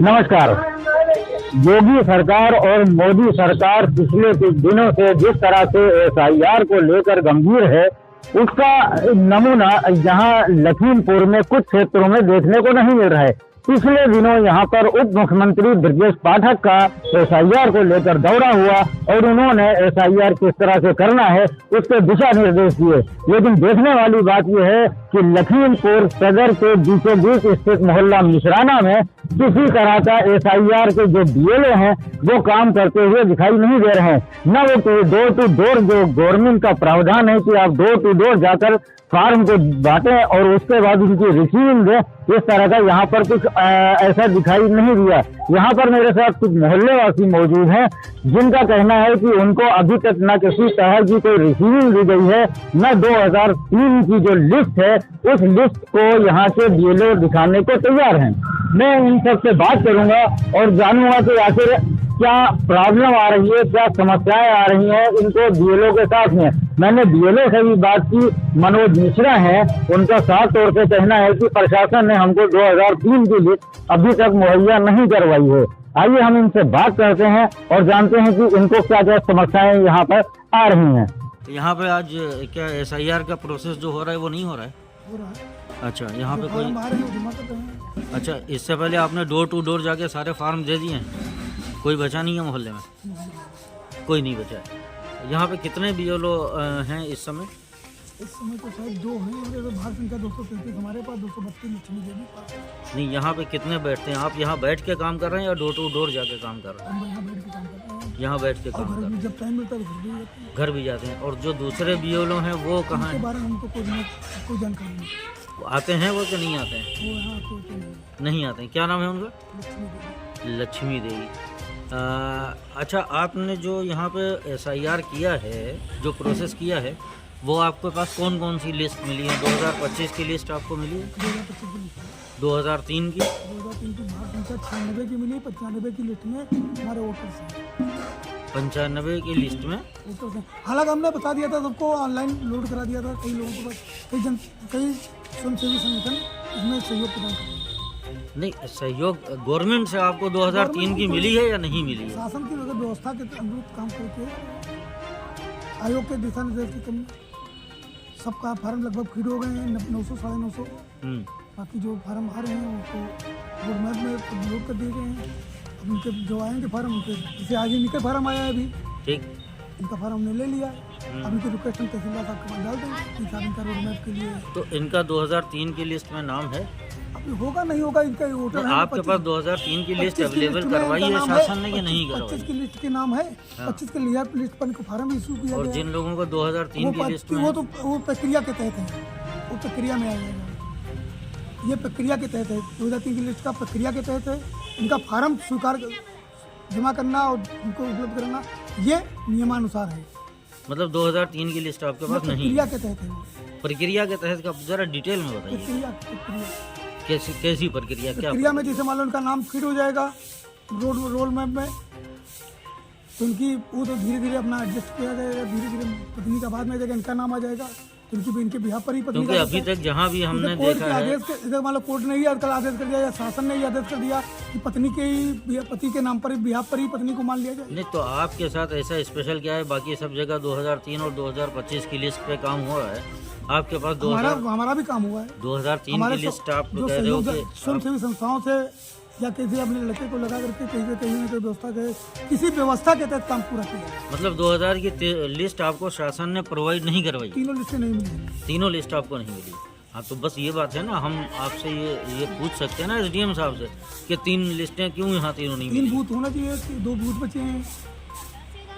नमस्कार। योगी सरकार और मोदी सरकार पिछले कुछ दिनों से जिस तरह से एसआईआर को लेकर गंभीर है, उसका नमूना यहाँ लखीमपुर में कुछ क्षेत्रों में देखने को नहीं मिल रहा है। पिछले दिनों यहाँ पर उप मुख्यमंत्री ब्रजेश पाठक का एसआईआर को लेकर दौरा हुआ और उन्होंने एसआईआर किस तरह से करना है उसके दिशा निर्देश दिए। लेकिन देखने वाली बात यह है कि लखीमपुर सदर के बीचों बीच स्थित मोहल्ला मिश्राना में किसी तरह का एसआईआर के जो बीएलओ हैं वो काम करते हुए दिखाई नहीं दे रहे हैं। न वो डोर टू डोर जो गवर्नमेंट का प्रावधान है कि आप डोर टू डोर जाकर फार्म को बांटें और उसके बाद उनकी रिसीविंग दें, इस तरह का यहाँ पर कुछ ऐसा दिखाई नहीं दिया। यहाँ पर मेरे साथ कुछ मोहल्लेवासी मौजूद हैं जिनका कहना है कि उनको अभी तक न किसी तरह की कोई रिसीविंग दी गई है, न 2003 की जो लिस्ट है उस लिस्ट को यहाँ के बीएलओ दिखाने को तैयार हैं। मैं इन सबसे बात करूंगा और जानूंगा कि आखिर क्या प्रॉब्लम आ रही है, क्या समस्याएं आ रही हैं इनको बीएलओ के साथ में। मैंने बीएलओ से भी बात की, मनोज मिश्रा हैं, उनका साफ तौर से कहना है कि प्रशासन ने हमको 2003 की लिस्ट अभी तक मुहैया नहीं करवाई है। आइए हम इनसे बात करते हैं और जानते हैं कि इनको क्या क्या समस्याएं यहाँ पर आ रही हैं। यहाँ पे आज क्या एसआईआर का प्रोसेस जो हो रहा है वो नहीं हो रहा है? हो रहा है। अच्छा, यहाँ पे कोई जमा कर रहे हैं। अच्छा, इससे पहले आपने डोर टू डोर जाके सारे फार्म दे दिए हैं? कोई बचा नहीं है मोहल्ले में? कोई नहीं बचा है। यहाँ पे कितने बीएलओ हैं इस समय? इस समय तो शायद 2 हैं और बाहर संख्या 233 हमारे पास, 232 लक्ष्मी देवी पास। नहीं, यहाँ पे कितने बैठते हैं? आप यहाँ बैठ के काम कर रहे हैं या डोर टू डोर जाके काम कर रहे हैं? हम यहाँ बैठ के काम करते हैं। यहाँ बैठ के काम कर रहे हैं। जब टाइम मिलता है तो घर भी जाते हैं। और जो दूसरे बीएलओ हैं वो कहाँ के हैं? बारे में हमको कोई जानकारी नहीं। वो आते हैं वो कि नहीं आते हैं? वो यहाँ कोई नहीं आते हैं। क्या नाम है उनका? लक्ष्मी देवी। लक्ष्मी देवी। अच्छा, आपने जो यहाँ पे एसआईआर किया है, जो प्रोसेस किया है, वो आपके पास कौन कौन सी लिस्ट मिली है? 2025 की लिस्ट आपको मिली है? 2025 की लिस्ट। 2003 की? 2003 की बाहर संख्या 96 की मिली। 95 की लिस्ट में हमारे वोटर्स हैं। 95 की लिस्ट में वोटर्स हैं। हालांकि हमने बता दिया था, सबको ऑनलाइन लोड करा दिया था। कई लोगों के पास कई स्वयंसेवी संगठन इसमें सहयोग प्रदान कर रहे हैं। नहीं, सहयोग गवर्नमेंट से आपको 2003 की मिली है या नहीं मिली है? शासन की व्यवस्था के अनुरूप काम करके आयोग के दिशा निर्देश के कम सबका फार्म लगभग फीड हो गए हैं। 900 साढ़े 900। बाकी जो फार्म आ रहे हैं उनको रोड मैप में लोड कर दिए गए हैं। अब उनके जो आएंगे फार्म, उनके जैसे आज इनके फार्म आया है अभी, ठीक, इनका फार्म हमने ले लिया है। अब इनकी रिक्वेस्ट हम तहसीलदार साहब के पास डाल देंगे कि साहब इनका रोड मैप के लिए। तो इनका 2003 की लिस्ट में नाम है? अब होगा नहीं होगा इनका वोटर है। आपके पास 2003 की लिस्ट अवेलेबल करवाई है शासन ने या नहीं करवाई? 25 की लिस्ट के नाम है। 25 के लिस्ट पर इनको फार्म इशू किया और गया। जिन लोगों को 2003 की लिस्ट में, वो प्रक्रिया के तहत है, वो प्रक्रिया में आ जाएगा। ये प्रक्रिया के तहत है, 2003 की लिस्ट का प्रक्रिया के तहत है। इनका फार्म स्वीकार जमा करना और इनको उपलब्ध कराना ये नियमानुसार है। मतलब 2003 की लिस्ट आपके पास नहीं? प्रक्रिया के तहत है। प्रक्रिया के तहत का जरा डिटेल में बताइए। प्रक्रिया कैसी प्रक्रिया? क्या प्रक्रिया में जैसे मान लो उनका नाम फिट हो जाएगा रोड मैप में, तो उनकी वो तो धीरे धीरे अपना एडजस्ट किया जाएगा। धीरे धीरे पत्नी का बाद में जाएगा, इनका नाम आ जाएगा, तो इनके बिहार पर ही पत्नी। क्योंकि अभी तक जहाँ भी हमने कोर्ट देखा के है, आदेश के इधर मान लो कोर्ट ने ही कल आदेश कर दिया या शासन ने ही आदेश कर दिया कि पत्नी के ही पति के नाम पर ही बिहार पर ही पत्नी को मान लिया जाए। नहीं तो आपके साथ ऐसा स्पेशल क्या है? बाकी सब जगह 2003 और 2025 की लिस्ट पे काम हो रहा है, आपके पास हमारा भी काम हुआ है। 2003 की लिस्ट आप जो कह रहे हो सहयोग स्वयंसेवी संस्थाओं से या किसी अपने लड़के को लगा करके कहीं ना कोई व्यवस्था के किसी व्यवस्था के तहत काम पूरा किया। मतलब 2000 की लिस्ट आपको शासन ने प्रोवाइड नहीं करवाई? तीनों लिस्टें नहीं मिली। तीनों लिस्ट आपको नहीं मिली? हाँ, तो बस ये बात है ना, हम आपसे ये पूछ सकते हैं ना एसडीएम साहब से कि 3 लिस्टें क्यों यहाँ तीनों नहीं 3 मिली? बूथ होना चाहिए, 2 बूथ बचे हैं।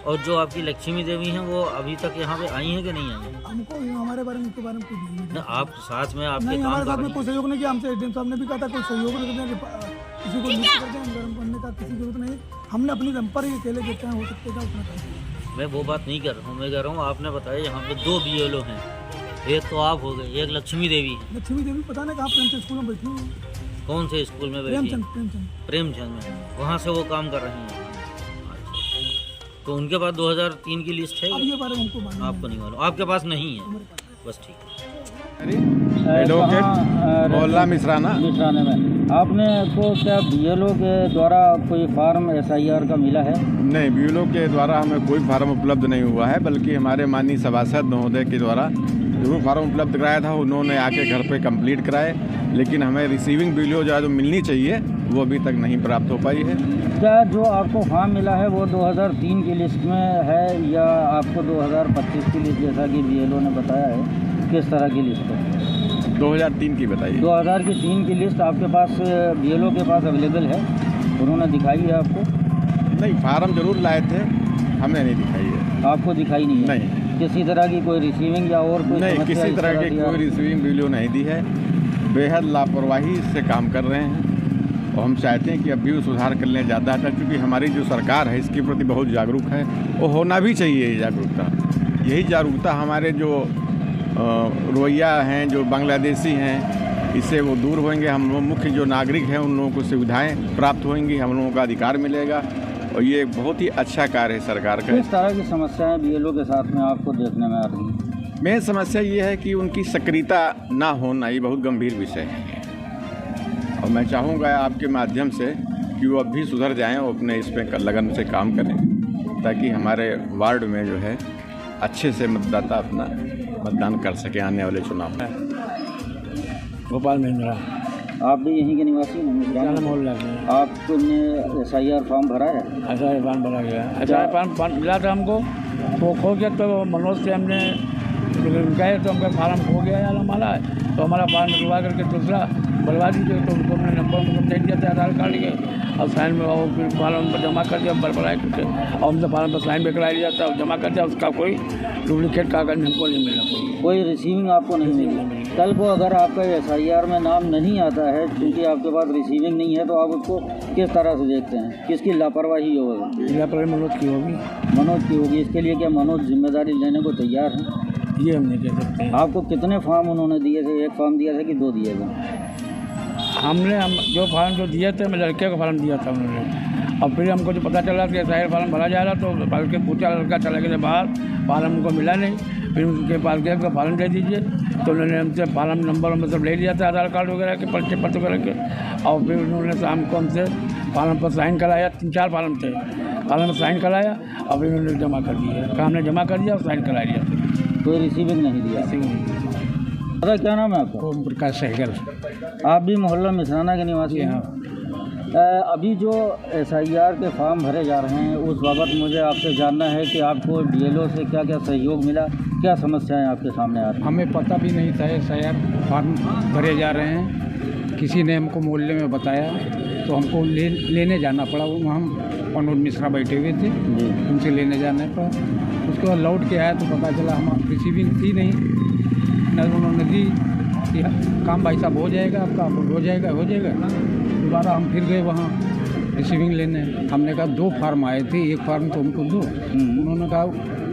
और जो आपकी लक्ष्मी देवी हैं वो अभी तक यहाँ पे आई हैं कि नहीं आई? हमको हमारे बारे में, उनके बारे में कुछ नहीं। आप साथ में आपके नहीं, काम हमारे कर साथ में रही कोई सहयोग नहीं किया। हमसे एसडीएम साहब ने भी कहा था कोई सहयोग नहीं करते, किसी को लिस्ट कर दें, गरम करने का किसी जरूरत नहीं। हमने अपनी दम पर ही अकेले जितना हो सकते था उतना कर। मैं वो बात नहीं कर रहा हूँ, मैं कह रहा हूँ आपने बताया यहाँ पे 2 बीएलओ हैं, एक तो आप हो गए, एक लक्ष्मी देवी है। लक्ष्मी देवी पता नहीं कहाँ प्रेमचंद स्कूल में बैठी हुई। कौन से स्कूल में बैठी? प्रेमचंद में। वहाँ से वो काम कर रही हैं। तो उनके पास 2003 की लिस्ट है? अब ये बारे में हमको आपको नहीं मालूम? आपके पास नहीं है? बस ठीक है। एडवोकेट मोहल्ला मिश्राना। मिश्राने में आपने को क्या बीएलओ के द्वारा कोई फार्म एसआईआर का मिला है? नहीं, बीएलओ के द्वारा हमें कोई फार्म उपलब्ध नहीं हुआ है, बल्कि हमारे माननीय सभासद महोदय के द्वारा जो फार्म उपलब्ध कराया था उन्होंने आके घर पे कंप्लीट कराए, लेकिन हमें रिसीविंग बीएलओ जो मिलनी चाहिए वो अभी तक नहीं प्राप्त हो पाई है। क्या जो आपको फार्म मिला है वो 2003 की लिस्ट में है या आपको 2025 की लिस्ट, जैसा कि बीएलओ ने बताया है, किस तरह की लिस्ट है? 2003 की बताइए। 2003 की लिस्ट आपके पास बीएलओ के पास अवेलेबल है? उन्होंने दिखाई है आपको? नहीं, फार्म जरूर लाए थे, हमने नहीं दिखाई है। आपको दिखाई नहीं है? नहीं। किसी तरह की कोई रिसीविंग या और कोई नहीं, किसी तरह की कोई रिसीविंग बीएलओ नहीं दी है। बेहद लापरवाही से काम कर रहे हैं और हम चाहते हैं कि अब भी सुधार कर लें ज़्यादा है, क्योंकि हमारी जो सरकार है इसके प्रति बहुत जागरूक है और होना भी चाहिए ये जागरूकता। यही जागरूकता हमारे जो रोहिंग्या हैं, जो बांग्लादेशी हैं, इससे वो दूर होंगे। हम लोग मुख्य जो नागरिक हैं उन लोगों को सुविधाएं प्राप्त होंगी, हम लोगों का अधिकार मिलेगा और ये बहुत ही अच्छा कार्य है सरकार का। किस तरह की समस्याएं बीएलओ के साथ में आपको देखने में आ रही हैं? मेन समस्या ये है कि उनकी सक्रियता ना होना, ये बहुत गंभीर विषय है और मैं चाहूँगा आपके माध्यम से कि वो अब भी सुधर जाएं और अपने इस पर लगन से काम करें, ताकि हमारे वार्ड में जो है अच्छे से मतदाता अपना मतदान कर सके आने वाले चुनाव में। गोपाल महिंद्रा। आप भी यहीं के निवासी हैं? मोहल्ला में। आपने एसआईआर फॉर्म भरा है? एसआईआर फॉर्म भरा गया। एसआईआर फॉर्म मिला था हमको, वो खो गया तो मनोज से हमने गए तो हमका फार्म खो गया यार हमारा, तो हमारा फार्म निकलवा करके दूसरा बनवा दीजिए, तो उनको हमने नंबर उनको दे दिया था आधार कार्ड के और साइन में और फिर फार्म पर जमा कर दिया बरबराए करके और हमसे फार्म पर साइन भी करा दिया था, जमा कर दिया। उसका कोई डुप्लीकेट कागज हमको नहीं मिला, कोई रिसीविंग आपको नहीं मिली। कल को अगर आपका एसआईआर में नाम नहीं आता है क्योंकि आपके पास रिसीविंग नहीं है तो आप उसको किस तरह से देखते हैं? किसकी लापरवाही होगी? लापरवाही मनोज की होगी। मनोज की होगी। इसके लिए क्या मनोज जिम्मेदारी लेने को तैयार है? ये हम नहीं कह सकते। आपको कितने फार्म उन्होंने दिए थे? एक फार्म दिया था कि दो दिए थे? हमने जो फार्म जो दिए थे, मैं लड़के का फार्म दिया था उन्होंने, और फिर हमको जो पता चला कि एसआईआर फार्म भरा जा रहा तो बल्कि पूछा, लड़का चला गया बाहर, फार्म हमको मिला नहीं। फिर उनके पास गया तो फार्म दे दीजिए, तो उन्होंने हमसे फार्म नंबर मतलब ले लिया था आधार कार्ड वगैरह के, पर्चे पत्र वगैरह के, और फिर उन्होंने शाम को हमसे फार्म पर साइन कराया। 3-4 फार्म थे, फार्म पर साइन कराया और फिर उन्होंने जमा कर दिया। काम ने जमा कर दिया और साइन करा दिया। कोई रिसीविंग नहीं दिया? अरे क्या नाम है आपका? ओम प्रकाश सहगल। आप भी मोहल्ला मिश्राना के निवासी हैं? अभी जो एसआईआर के फॉर्म भरे जा रहे हैं उस बाबत मुझे आपसे जानना है कि आपको बीएलओ से क्या क्या सहयोग मिला, क्या समस्याएं आपके सामने आ रही हैं? हमें पता भी नहीं था एसआईआर फॉर्म भरे जा रहे हैं, किसी ने हमको मोहल्ले में बताया तो हमको लेने जाना पड़ा। वो हम मनोज मिश्रा बैठे हुए थे, उनसे लेने जाने पर उसके बाद लौट के आया तो पता चला हम रिसीविंग थी नहीं, न उन्होंने दी कि काम भाई साहब हो जाएगा आपका, हो जाएगा। दोबारा हम फिर गए वहाँ रिसीविंग लेने। हमने कहा 2 फार्म आए थे, एक फार्म तो हमको दो। उन्होंने कहा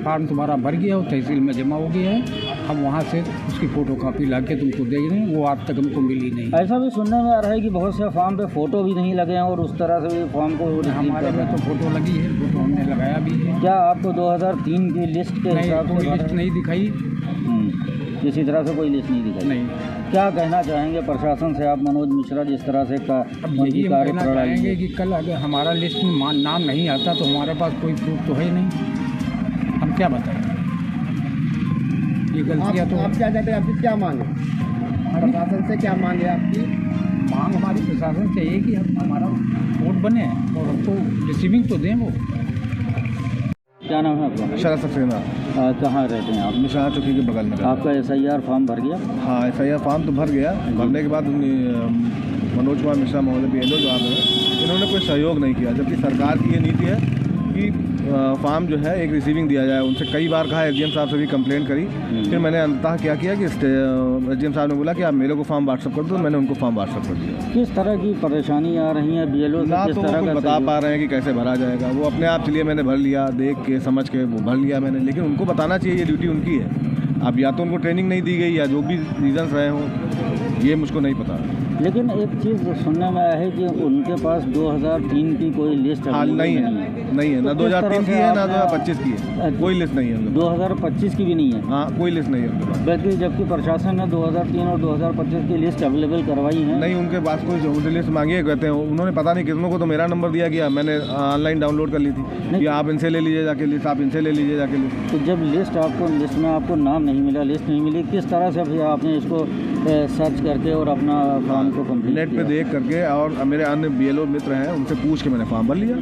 फार्म तुम्हारा भर गया हो, तहसील में जमा हो गया है, हम वहाँ से उसकी फ़ोटो कापी ला के तुमको दे रहे हैं। वो आज तक हमको मिली नहीं। ऐसा भी सुनने में आ रहा है कि बहुत से फॉर्म पे फ़ोटो भी नहीं लगे हैं और उस तरह से भी फॉर्म को हमारे में तो फ़ोटो लगी है, फ़ोटो हमने लगाया भी है। क्या आपको 2003 की लिस्ट के हिसाब से लिस्ट नहीं दिखाई? किसी तरह से कोई लिस्ट नहीं दिखाई? नहीं। क्या कहना चाहेंगे प्रशासन से आप मनोज मिश्रा, जिस तरह से यही कहना चाहेंगे कि कल अगर हमारा लिस्ट में नाम नहीं आता तो हमारे पास कोई प्रूफ तो है नहीं, हम क्या बताएं? ये गलतियाँ तो आप क्या चाहते हैं? आपकी क्या मांग है प्रशासन से? क्या मांग है आपकी? मांग हमारी प्रशासन से है कि हमारा वोट बने और हमको रिसीविंग तो दें। वो क्या नाम है आपका? शरद सक्सेना। कहाँ रहते हैं आप? मिश्राना चौकी के बगल में। आपका एसआईआर फॉर्म भर गया? हाँ, एसआईआर फॉर्म तो भर गया। भरने के बाद मनोज कुमार मिश्रा महोदय बीएलओ जो आप हैं, इन्होंने कोई सहयोग नहीं किया, जबकि सरकार की ये नीति है कि फॉर्म जो है एक रिसीविंग दिया जाए। उनसे कई बार कहा, एसडीएम साहब से भी कंप्लेंट करी। फिर मैंने अंततः क्या किया कि एसडीएम साहब ने बोला कि आप मेरे को फॉर्म व्हाट्सअप कर दो, मैंने उनको फॉर्म व्हाट्सअप कर दिया। किस तरह की परेशानी आ रही है बीएलओ से? ना किस तो तरह वो का बता पा रहे हैं कि कैसे भरा जाएगा। वो अपने आप चलिए मैंने भर लिया, देख के समझ के वो भर लिया मैंने, लेकिन उनको बताना चाहिए, ये ड्यूटी उनकी है। अब या तो उनको ट्रेनिंग नहीं दी गई या जो भी रीजंस रहे हों, ये मुझको नहीं पता। लेकिन एक चीज़ सुनने में आया है कि उनके पास 2003 की कोई लिस्ट हाँ, नहीं है ना 2003 की है ना 2025 की है। कोई लिस्ट नहीं है उनके 2025 की भी नहीं है। पास। हाँ, कोई लिस्ट नहीं है उनके पास। बल्कि जबकि प्रशासन ने 2003 और 2025 की लिस्ट अवेलेबल करवाई है। नहीं, उनके पास कोई जो लिस्ट मांगी है कहते हैं, उन्होंने पता नहीं कितनों को तो मेरा नंबर दिया गया, मैंने ऑनलाइन डाउनलोड कर ली थी कि आप इनसे ले लीजिए जाके लिस्ट, आप इनसे ले लीजिए जाके लिस्ट। तो जब लिस्ट में आपको नाम नहीं मिला, लिस्ट नहीं मिली, किस तरह से फिर आपने इसको सर्च करके और अपना फॉर्म को कंप्लीट नेट पे देख करके और मेरे अन्य BLO मित्र हैं उनसे पूछ के मैंने फॉर्म भर लिया।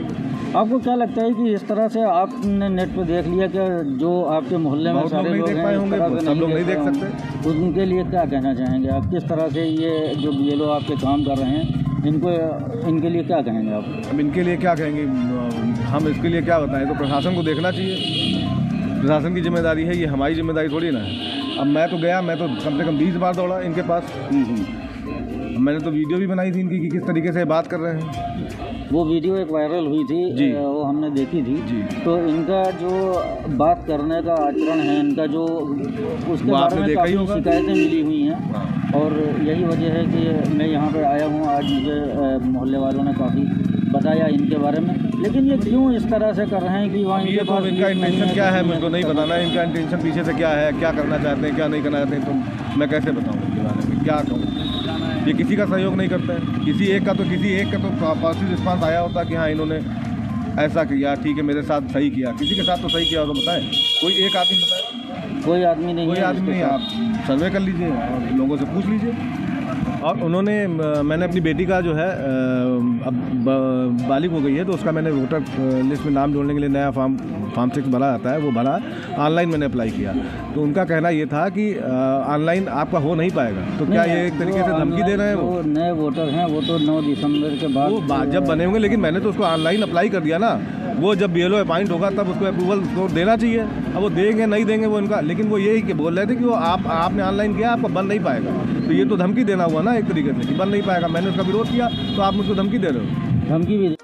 आपको क्या लगता है कि इस तरह से आपने नेट पे देख लिया कि जो आपके मोहल्ले में सारे लोग हैं इस तरह से सब लोग नहीं देख पाए सकते, होंगे, उनके लिए क्या कहना चाहेंगे आप? किस तरह से ये जो BLO आपके काम कर रहे हैं इनके लिए क्या कहेंगे आप? अब इनके लिए क्या कहेंगे, हम इसके लिए क्या बताएं? तो प्रशासन को देखना चाहिए, प्रशासन की जिम्मेदारी है, ये हमारी जिम्मेदारी थोड़ी ना है। अब मैं तो गया, मैं तो कम से कम 20 बार दौड़ा इनके पास। मैंने तो वीडियो भी बनाई थी इनकी कि किस तरीके से बात कर रहे हैं। वो वीडियो एक वायरल हुई थी जी, वो हमने देखी थी जी। तो इनका जो बात करने का आचरण है, इनका जो उसके बारे में काफ़ी शिकायतें मिली हुई हैं और यही वजह है कि मैं यहाँ पे आया हूँ। आज मुझे मोहल्ले वालों ने काफ़ी बताया इनके बारे में, लेकिन ये क्यों इस तरह से कर रहे हैं कि वहाँ ये तो इनका इंटेंशन क्या है मुझको नहीं बताना है। इनका इंटेंशन पीछे से क्या है, क्या करना चाहते हैं, क्या नहीं करना चाहते हैं, तो मैं कैसे बताऊँ इनके बारे में, क्या कहूँ। ये किसी का सहयोग नहीं करते हैं, किसी एक का तो पॉजिटिव रिस्पांस आया होता कि हाँ इन्होंने ऐसा किया, ठीक है मेरे साथ सही किया। किसी के साथ तो सही किया हो तो बताएं, कोई एक आदमी बताए? कोई आदमी नहीं, कोई आदमी नहीं। आप सर्वे कर लीजिए और लोगों से पूछ लीजिए। और उन्होंने मैंने अपनी बेटी का जो है अब बालिग हो गई है तो उसका मैंने वोटर लिस्ट में नाम जोड़ने के लिए नया फॉर्म 6 भरा जाता है, वो भरा, ऑनलाइन मैंने अप्लाई किया। तो उनका कहना ये था कि ऑनलाइन आपका हो नहीं पाएगा। तो क्या ये एक तरीके से धमकी दे रहे हैं? वो नए वोटर हैं, वो तो 9 दिसंबर के बाद वो जब बने होंगे, लेकिन मैंने तो उसको ऑनलाइन अप्लाई कर दिया ना। वो जब BLO अपॉइंट होगा तब उसको अप्रूवल उसको देना चाहिए। अब वो देंगे नहीं देंगे वो इनका, लेकिन वो यही कि बोल रहे थे कि वो आपने ऑनलाइन किया, आपका बन नहीं पाएगा। तो ये तो धमकी देना हुआ ना एक तरीके से कि बन नहीं पाएगा। मैंने उसका विरोध किया तो आप मुझको धमकी दे रहे हो। धमकी भी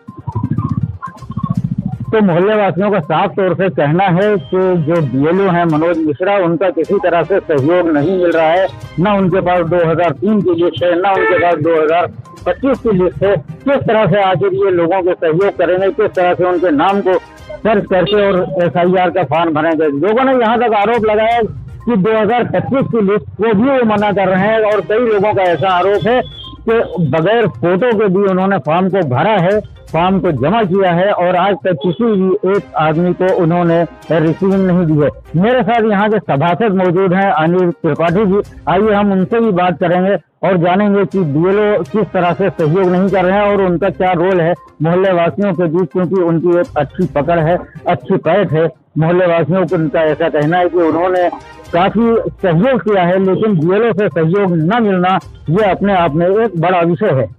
तो मोहल्ले वासियों का साफ तौर से कहना है कि जो BLO हैं मनोज मिश्रा, उनका किसी तरह से सहयोग नहीं मिल रहा है। ना उनके पास 2003 की लिस्ट है, ना उनके पास 2025 की लिस्ट है। किस तरह से आखिर ये लोगों को सहयोग करेंगे, किस तरह से उनके नाम को सर्च करके और SIR का फॉर्म भरेंगे? लोगों ने यहाँ तक आरोप लगाया कि 2025 की लिस्ट को भी वो मना कर रहे हैं और कई लोगों का ऐसा आरोप है कि बगैर फोटो के भी उन्होंने फॉर्म को भरा है, फॉर्म को जमा किया है और आज तक किसी भी एक आदमी को उन्होंने रिसीविंग नहीं दी है। मेरे साथ यहाँ के सभासद मौजूद हैं अनिल त्रिपाठी जी, आइए हम उनसे भी बात करेंगे और जानेंगे कि BLO किस तरह से सहयोग नहीं कर रहे हैं और उनका क्या रोल है मोहल्ले वासियों के बीच, क्योंकि उनकी एक अच्छी पकड़ है, अच्छी पैठ है। मोहल्ले वासियों को उनका ऐसा कहना है कि उन्होंने काफी सहयोग किया है, लेकिन BLO से सहयोग न मिलना ये अपने आप में एक बड़ा विषय है।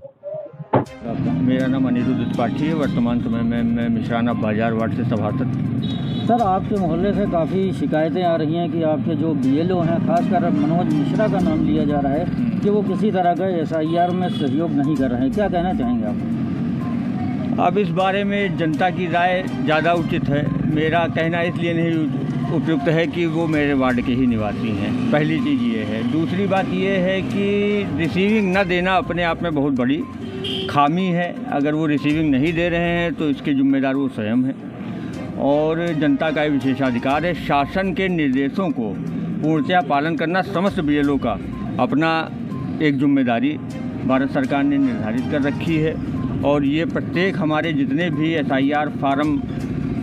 मेरा नाम अनिरुद्ध त्रिपाठी है। वर्तमान समय में मैं मिश्राना बाजार वार्ड से सभासद। सर, आपके मोहल्ले से काफ़ी शिकायतें आ रही हैं कि आपके जो BLO हैं, खासकर मनोज मिश्रा का नाम लिया जा रहा है कि वो किसी तरह का SIR में सहयोग नहीं कर रहे हैं। क्या कहना चाहेंगे आप? अब इस बारे में जनता की राय ज़्यादा उचित है। मेरा कहना इसलिए नहीं उपयुक्त है कि वो मेरे वार्ड के ही निवासी हैं। पहली चीज़ ये है। दूसरी बात ये है कि रिसीविंग न देना अपने आप में बहुत बड़ी खामी है। अगर वो रिसीविंग नहीं दे रहे हैं तो इसके जिम्मेदार वो स्वयं है और जनता का विशेषाधिकार है। शासन के निर्देशों को पूर्णतया पालन करना समस्त BLO का अपना एक जिम्मेदारी भारत सरकार ने निर्धारित कर रखी है और ये प्रत्येक हमारे जितने भी SIR फार्म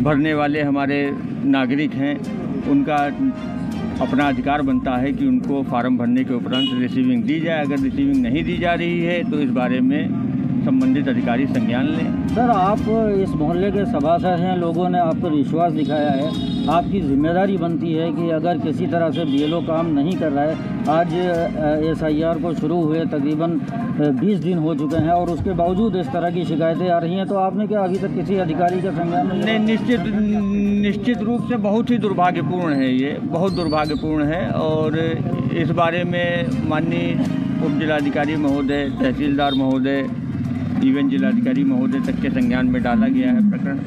भरने वाले हमारे नागरिक हैं, उनका अपना अधिकार बनता है कि उनको फार्म भरने के उपरांत रिसीविंग दी जाए। अगर रिसीविंग नहीं दी जा रही है तो इस बारे में संबंधित अधिकारी संज्ञान लें। सर, आप इस मोहल्ले के सभासद हैं, लोगों ने आप पर विश्वास दिखाया है, आपकी जिम्मेदारी बनती है कि अगर किसी तरह से BLO काम नहीं कर रहा है, आज SIR को शुरू हुए तकरीबन 20 दिन हो चुके हैं और उसके बावजूद इस तरह की शिकायतें आ रही हैं, तो आपने क्या अभी तक किसी अधिकारी का संज्ञान नहीं? निश्चित रूप से बहुत ही दुर्भाग्यपूर्ण है, ये बहुत दुर्भाग्यपूर्ण है और इस बारे में माननीय उप जिलाधिकारी महोदय, तहसीलदार महोदय, इवन जिलाधिकारी महोदय तक के संज्ञान में डाला गया है प्रकरण।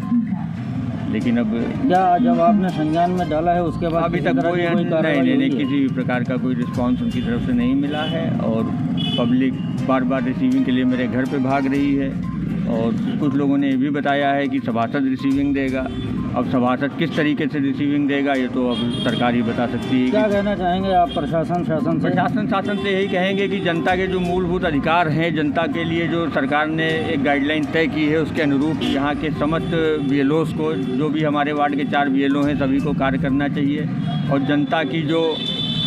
लेकिन अब क्या जब आपने संज्ञान में डाला है उसके बाद अभी तक कोई नहीं, किसी भी प्रकार का कोई रिस्पांस उनकी तरफ से नहीं मिला है और पब्लिक बार बार रिसीविंग के लिए मेरे घर पे भाग रही है और कुछ लोगों ने ये भी बताया है कि सभासद रिसीविंग देगा। अब सभासद किस तरीके से रिसीविंग देगा ये तो अब सरकार ही बता सकती है। क्या कहना चाहेंगे आप प्रशासन शासन से? प्रशासन शासन से यही कहेंगे कि जनता के जो मूलभूत अधिकार हैं, जनता के लिए जो सरकार ने एक गाइडलाइन तय की है उसके अनुरूप यहाँ के समस्त BLOs को, जो भी हमारे वार्ड के 4 BLO हैं, सभी को कार्य करना चाहिए और जनता की जो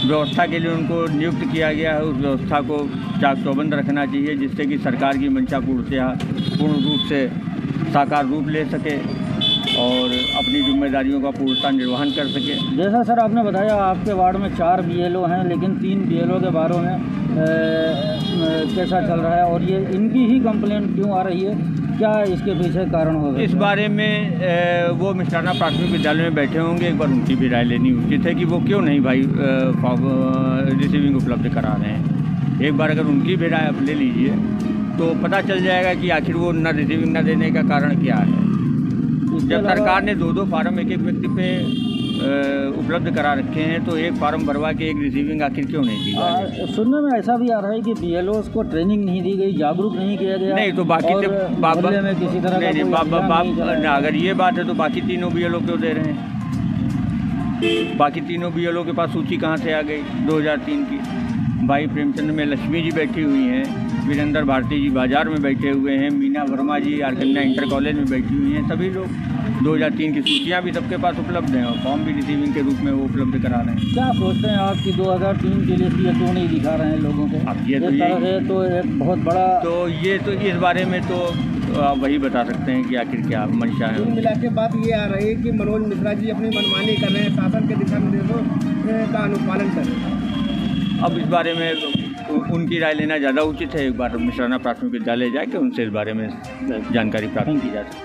व्यवस्था के लिए उनको नियुक्त किया गया है उस व्यवस्था को चाक चौबंद रखना चाहिए, जिससे कि सरकार की मंशा पूर्ण रूप से साकार रूप ले सके और अपनी जिम्मेदारियों का पूर्णतः निर्वहन कर सके। जैसा सर आपने बताया आपके वार्ड में 4 BLO हैं, लेकिन 3 BLO के बारे में कैसा चल रहा है और ये इनकी ही कंप्लेंट क्यों आ रही है, क्या इसके पीछे कारण होगा? इस बारे में वो मिश्राना प्राथमिक विद्यालय में बैठे होंगे, एक बार उनकी भी राय लेनी उचित है कि वो क्यों नहीं भाई रिसीविंग उपलब्ध करा रहे हैं। एक बार अगर उनकी भी राय आप ले लीजिए तो पता चल जाएगा कि आखिर वो न रिसीविंग न देने का कारण क्या है। जब सरकार ने 2-2 फार्म एक व्यक्ति पे उपलब्ध करा रखे हैं तो एक फार्म भरवा के एक रिसीविंग आखिर क्यों नहीं दी गई? सुनने में ऐसा भी आ रहा है कि BLOs को ट्रेनिंग नहीं दी गई, जागरूक नहीं किया गया। नहीं तो बाकी मोहल्ले में किसी तरह का अगर ये बात है तो बाकी तीनों BLO क्यों दे रहे हैं? बाकी तीनों BLO के पास सूची कहाँ से आ गई 2003 की? भाई प्रेमचंद में लक्ष्मी जी बैठी हुई हैं, वीरेंद्र भारती जी बाजार में बैठे हुए हैं, मीना वर्मा जी आरकन्या इंटर कॉलेज में बैठी हुई हैं, सभी लोग 2003 की सूचियां भी सबके पास उपलब्ध हैं और फॉर्म भी रिसीविंग के रूप में वो उपलब्ध करा रहे हैं। क्या सोचते हैं आप कि 2003 की लिस्ट ये क्यों नहीं दिखा रहे हैं लोगों को? अब ये तो एक बहुत बड़ा तो इस बारे में तो आप वही बता सकते हैं कि आखिर क्या मंशा है। कुल मिला के बात ये आ रही है कि मनोज मिश्रा जी अपनी मनमानी कर रहे हैं, शासन के दिशा निर्देशों का अनुपालन कर रहे हैं। अब इस बारे में उनकी राय लेना ज़्यादा उचित है। एक बार मिश्राना प्राथमिक विद्यालय जाके उनसे इस बारे में जानकारी प्राप्त की जा सकती है।